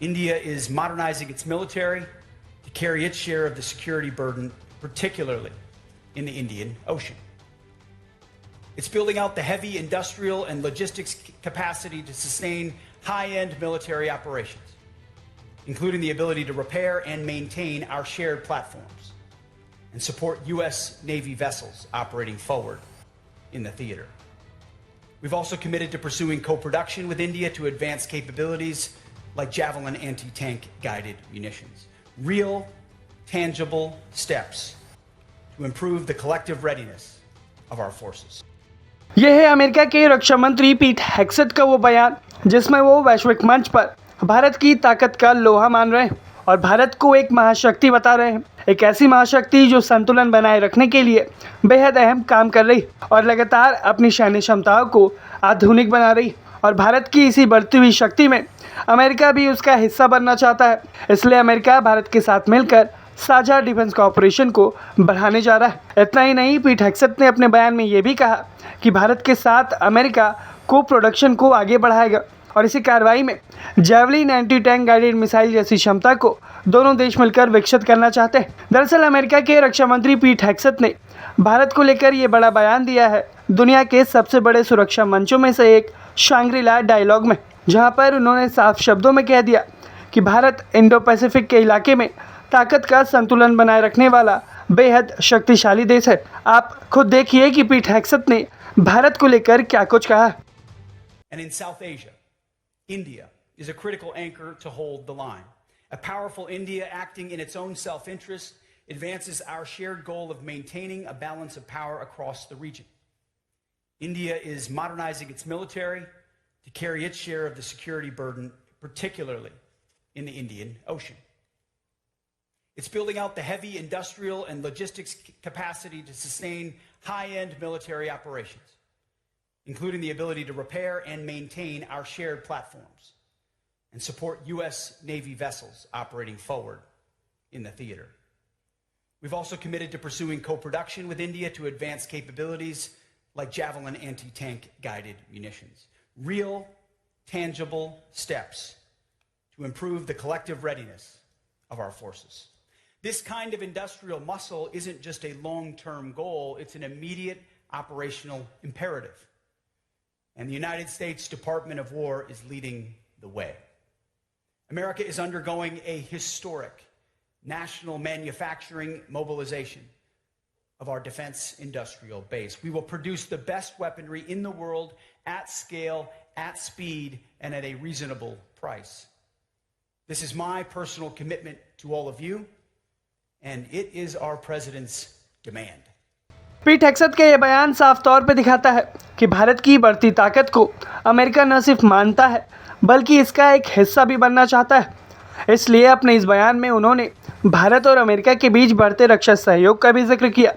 India is modernizing its military to carry its share of the security burden, particularly in the Indian Ocean. It's building out the heavy industrial and logistics capacity to sustain high-end military operations, including the ability to repair and maintain our shared platforms and support U.S. Navy vessels operating forward in the theater. We've also committed to pursuing co-production with India to advance capabilities like Javelin anti-tank guided munitions. Real, tangible steps to improve the collective readiness of our forces. यह है America के रक्षा मंत्री पीट हेग्सेट का वो बयान जिसमें वो वैश्विक मंच पर भारत की ताकत का लोहा मान रहे हैं और भारत को एक महाशक्ति बता रहे हैं, एक ऐसी महाशक्ति जो संतुलन बनाए रखने के लिए बेहद अहम काम कर रही और लगातार अपनी सैन्य क्षमताओं को आधुनिक बना रही। और भारत की इसी बढ़ती हुई शक्ति में अमेरिका भी उसका हिस्सा बनना चाहता है, इसलिए अमेरिका भारत के साथ मिलकर साझा डिफेंस कॉपरेशन को बढ़ाने जा रहा है। इतना ही नहीं, पीट हेग्सेट ने अपने बयान में ये भी कहा कि भारत के साथ अमेरिका को प्रोडक्शन को आगे बढ़ाएगा और इसी कार्रवाई में javelin anti tank guided missile जैसी क्षमता को दोनों देश मिलकर विकसित करना चाहते हैं। दरअसल अमेरिका के रक्षा मंत्री पीट हेग्सेट ने भारत को लेकर ये बड़ा बयान दिया है दुनिया के सबसे बड़े सुरक्षा मंचों में से एक शांग्री-ला डायलॉग में, जहां पर उन्होंने साफ शब्दों में कह दिया कि भारत इंडो पैसिफिक के इलाके में ताकत का संतुलन बनाए रखने वाला बेहद शक्तिशाली देश है। आप खुद देखिए कि पीट हेग्सेट ने भारत को लेकर क्या कुछ कहा। And in South Asia, India is a critical anchor to hold the line. A powerful India acting in its own self-interest advances our shared goal of maintaining a balance of power across the region. India is modernizing its military to carry its share of the security burden, particularly in the Indian Ocean. It's building out the heavy industrial and logistics capacity to sustain high-end military operations, including the ability to repair and maintain our shared platforms and support U.S. Navy vessels operating forward in the theater. We've also committed to pursuing co-production with India to advance capabilities like Javelin anti-tank guided munitions. Real, tangible steps to improve the collective readiness of our forces. This kind of industrial muscle isn't just a long-term goal, it's an immediate operational imperative. And the United States Department of War is leading the way. America is undergoing a historic national manufacturing mobilization of our defense industrial base. We will produce the best weaponry in the world at scale, at speed, and at a reasonable price. This is my personal commitment to all of you, and it is our president's demand. पीट हेग्सेट का यह बयान साफ तौर पर दिखाता है कि भारत की बढ़ती ताकत को अमेरिका न सिर्फ मानता है बल्कि इसका एक हिस्सा भी बनना चाहता है। इसलिए अपने इस बयान में उन्होंने भारत और अमेरिका के बीच बढ़ते रक्षा सहयोग का भी जिक्र किया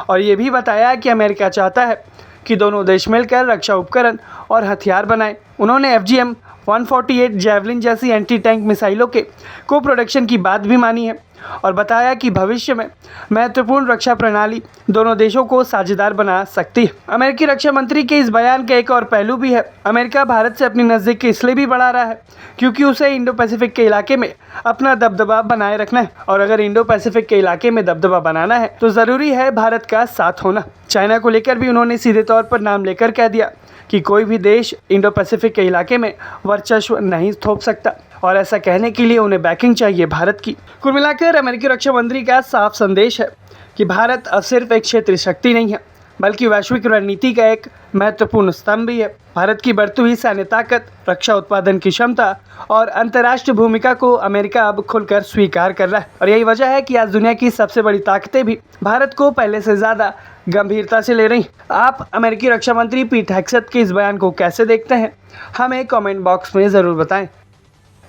और ये भी बताया कि अमेरिका चाहता है कि दोनों देश मिलकर रक्षा उपकरण और हथियार बनाएं। उन्होंने FGM-148 जैवलिन जैसी एंटी टैंक मिसाइलों के को प्रोडक्शन की बात भी मानी है और बताया कि भविष्य में महत्वपूर्ण रक्षा प्रणाली दोनों देशों को साझेदार बना सकती है। अमेरिकी रक्षा मंत्री के इस बयान का एक और पहलू भी है। अमेरिका भारत से अपनी नज़दीकी इसलिए भी बढ़ा रहा है क्योंकि उसे इंडो पैसिफिक के इलाके में अपना दबदबा बनाए रखना है और अगर इंडो पैसिफिक के इलाके में दबदबा बनाना है तो ज़रूरी है भारत का साथ होना। चाइना को लेकर भी उन्होंने सीधे तौर पर नाम लेकर कह दिया कि कोई भी देश इंडो पैसिफिक के इलाके में वर्चस्व नहीं थोप सकता और ऐसा कहने के लिए उन्हें बैकिंग चाहिए भारत की। कुल मिलाकर अमेरिकी रक्षा मंत्री का साफ संदेश है कि भारत अब सिर्फ एक क्षेत्रीय शक्ति नहीं है बल्कि वैश्विक रणनीति का एक महत्वपूर्ण स्तंभ भी है। भारत की बढ़ती हुई सैन्य ताकत, रक्षा उत्पादन की क्षमता और अंतर्राष्ट्रीय भूमिका को अमेरिका अब खुलकर स्वीकार कर रहा है और यही वजह है कि आज दुनिया की सबसे बड़ी ताकतें भी भारत को पहले से ज़्यादा गंभीरता से ले रही। आप अमेरिकी रक्षा मंत्री पीट हेग्सेट के इस बयान को कैसे देखते हैं, हमें कमेंट बॉक्स में ज़रूर बताएं।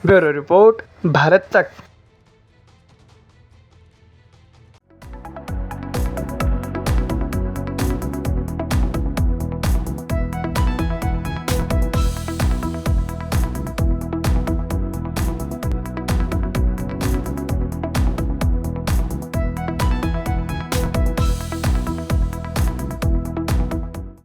ब्यूरो रिपोर्ट, भारत तक।